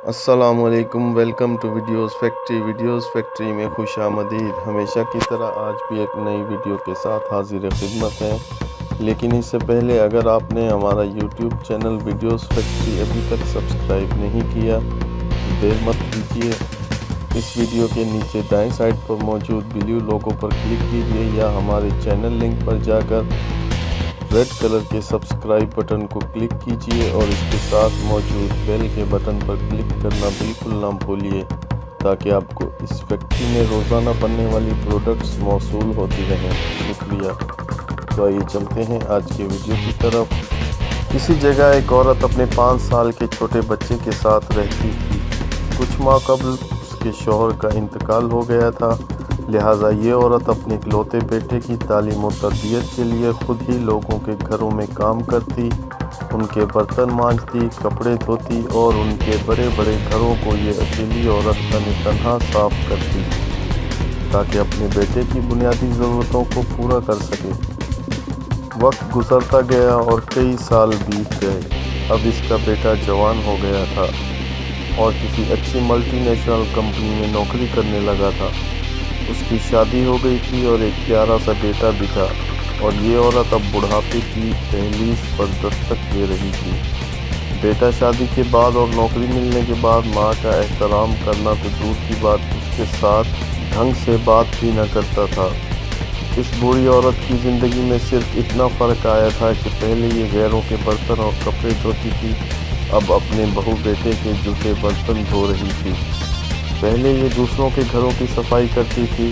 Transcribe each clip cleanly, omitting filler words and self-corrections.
السلام علیکم، welcome to videos factory میں خوش آمدید۔ ہمیشہ کی طرح آج بھی ایک نئی ویڈیو کے ساتھ حاضر خدمت ہیں، لیکن اس سے پہلے اگر آپ نے ہمارا یوٹیوب چینل ویڈیوز فیکٹری ابھی تک سبسکرائب نہیں کیا تو دیر مت کیجیے۔ اس ویڈیو کے نیچے دائیں سائڈ پر موجود بلیو لوگو پر کلک کیجیے یا ہمارے چینل لنک پر جا کر ریڈ کلر کے سبسکرائب بٹن کو کلک کیجیے اور اس کے ساتھ موجود بیل کے بٹن پر کلک کرنا بالکل نہ بھولیے تاکہ آپ کو اس فیکٹری میں روزانہ بننے والی پروڈکٹس موصول ہوتی رہیں۔ شکریہ۔ تو آئیے چلتے ہیں آج کے ویڈیو کی طرف۔ کسی جگہ ایک عورت اپنے 5 سال کے چھوٹے بچے کے ساتھ رہتی تھی۔ کچھ ماہ قبل اس کے شوہر کا انتقال ہو گیا تھا، لہٰذا یہ عورت اپنے اکلوتے بیٹے کی تعلیم و تربیت کے لیے خود ہی لوگوں کے گھروں میں کام کرتی، ان کے برتن مانجتی، کپڑے دھوتی اور ان کے بڑے بڑے گھروں کو یہ اکیلی عورت تنہا صاف کرتی تاکہ اپنے بیٹے کی بنیادی ضرورتوں کو پورا کر سکے۔ وقت گزرتا گیا اور کئی سال بیت گئے۔ اب اس کا بیٹا جوان ہو گیا تھا اور کسی اچھی ملٹی نیشنل کمپنی میں نوکری کرنے لگا تھا۔ اس کی شادی ہو گئی تھی اور ایک پیارا سا بیٹا بھی تھا، اور یہ عورت اب بڑھاپے کی دہلیز پر دستک دے رہی تھی۔ بیٹا شادی کے بعد اور نوکری ملنے کے بعد ماں کا احترام کرنا تو دور کی بات، اس کے ساتھ ڈھنگ سے بات بھی نہ کرتا تھا۔ اس بوڑھی عورت کی زندگی میں صرف اتنا فرق آیا تھا کہ پہلے یہ غیروں کے برتن اور کپڑے دھوتی تھی، اب اپنے بہو بیٹے کے جوتے برتن دھو رہی تھی۔ پہلے یہ دوسروں کے گھروں کی صفائی کرتی تھی،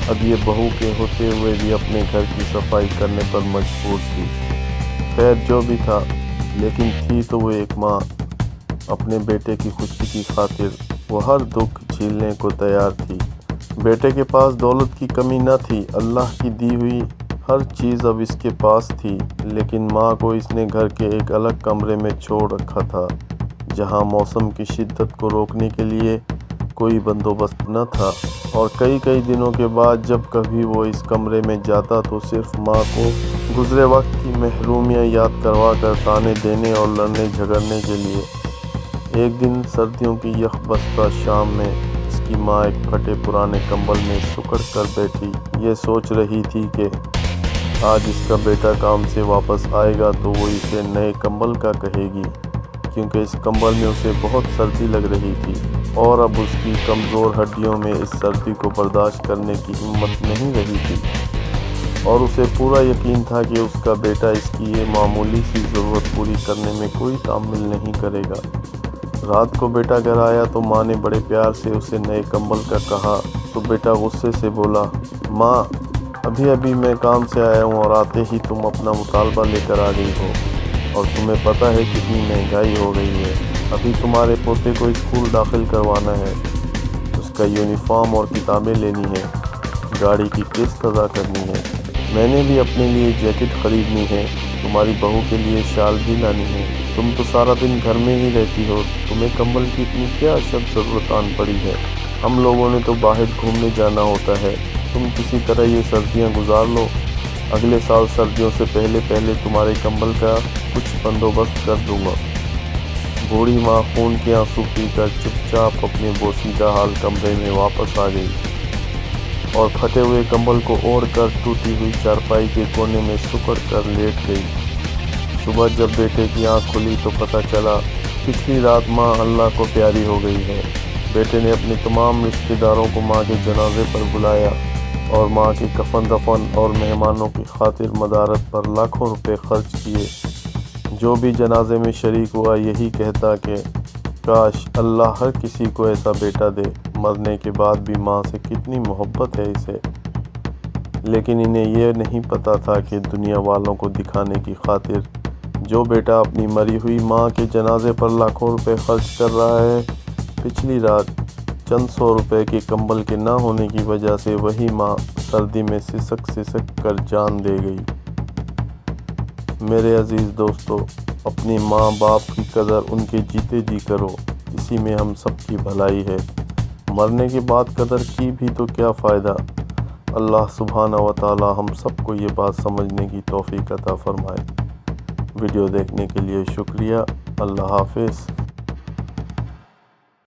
اب یہ بہو کے ہوتے ہوئے بھی اپنے گھر کی صفائی کرنے پر مجبور تھی۔ خیر جو بھی تھا، لیکن تھی تو وہ ایک ماں۔ اپنے بیٹے کی خوشی کی خاطر وہ ہر دکھ جھیلنے کو تیار تھی۔ بیٹے کے پاس دولت کی کمی نہ تھی، اللہ کی دی ہوئی ہر چیز اب اس کے پاس تھی، لیکن ماں کو اس نے گھر کے ایک الگ کمرے میں چھوڑ رکھا تھا جہاں موسم کی شدت کو روکنے کے لیے کوئی بندوبست نہ تھا، اور کئی دنوں کے بعد جب کبھی وہ اس کمرے میں جاتا تو صرف ماں کو گزرے وقت کی محرومیاں یاد کروا کر طعنے دینے اور لڑنے جھگڑنے کے لیے۔ ایک دن سردیوں کی یخ بستہ شام میں اس کی ماں ایک پھٹے پرانے کمبل میں سکڑ کر بیٹھی یہ سوچ رہی تھی کہ آج اس کا بیٹا کام سے واپس آئے گا تو وہ اسے نئے کمبل کا کہے گی، کیونکہ اس کمبل میں اسے بہت سردی لگ رہی تھی اور اب اس کی کمزور ہڈیوں میں اس سردی کو برداشت کرنے کی ہمت نہیں رہی تھی، اور اسے پورا یقین تھا کہ اس کا بیٹا اس کی یہ معمولی سی ضرورت پوری کرنے میں کوئی تعمل نہیں کرے گا۔ رات کو بیٹا گھر آیا تو ماں نے بڑے پیار سے اسے نئے کمبل کا کہا تو بیٹا غصے سے بولا، ماں ابھی میں کام سے آیا ہوں اور آتے ہی تم اپنا مطالبہ لے کر آ گئی ہو، اور تمہیں پتہ ہے کتنی مہنگائی ہو گئی ہے۔ ابھی تمہارے پوتے کو اسکول داخل کروانا ہے، اس کا یونیفارم اور کتابیں لینی ہے، گاڑی کی قسط ادا کرنی ہے، میں نے بھی اپنے لیے جیکٹ خریدنی ہے، تمہاری بہو کے لیے شال بھی لانی ہے۔ تم تو سارا دن گھر میں ہی رہتی ہو، تمہیں کمبل کی اتنی کیا اشد ضرورت آن پڑی ہے؟ ہم لوگوں نے تو باہر گھومنے جانا ہوتا ہے، تم کسی طرح یہ سردیاں گزار لو، اگلے سال سردیوں سے پہلے تمہارے کمبل کا کچھ بندوبست کر دوں گا۔ بوڑھی ماں خون کے آنسو پی کر چپ چاپ اپنے بوسیدہ حال کمرے میں واپس آ گئی اور پھٹے ہوئے کمبل کو اوڑھ کر ٹوٹی ہوئی چارپائی کے کونے میں سکڑ کر لیٹ گئی۔ صبح جب بیٹے کی آنکھ کھلی تو پتہ چلا پچھلی رات ماں اللہ کو پیاری ہو گئی ہے۔ بیٹے نے اپنے تمام رشتہ داروں کو ماں کے جنازے پر بلایا اور ماں کے کفن دفن اور مہمانوں کی خاطر مدارت پر لاکھوں روپے خرچ کیے۔ جو بھی جنازے میں شریک ہوا یہی کہتا کہ کاش اللہ ہر کسی کو ایسا بیٹا دے، مرنے کے بعد بھی ماں سے کتنی محبت ہے اسے۔ لیکن انہیں یہ نہیں پتا تھا کہ دنیا والوں کو دکھانے کی خاطر جو بیٹا اپنی مری ہوئی ماں کے جنازے پر لاکھوں روپے خرچ کر رہا ہے، پچھلی رات چند سو روپے کے کمبل کے نہ ہونے کی وجہ سے وہی ماں سردی میں سسک کر جان دے گئی۔ میرے عزیز دوستو، اپنی ماں باپ کی قدر ان کے جیتے جی کرو، اسی میں ہم سب کی بھلائی ہے۔ مرنے کے بعد قدر کی بھی تو کیا فائدہ۔ اللہ سبحانہ و تعالی ہم سب کو یہ بات سمجھنے کی توفیق عطا فرمائے۔ ویڈیو دیکھنے کے لیے شکریہ۔ اللہ حافظ۔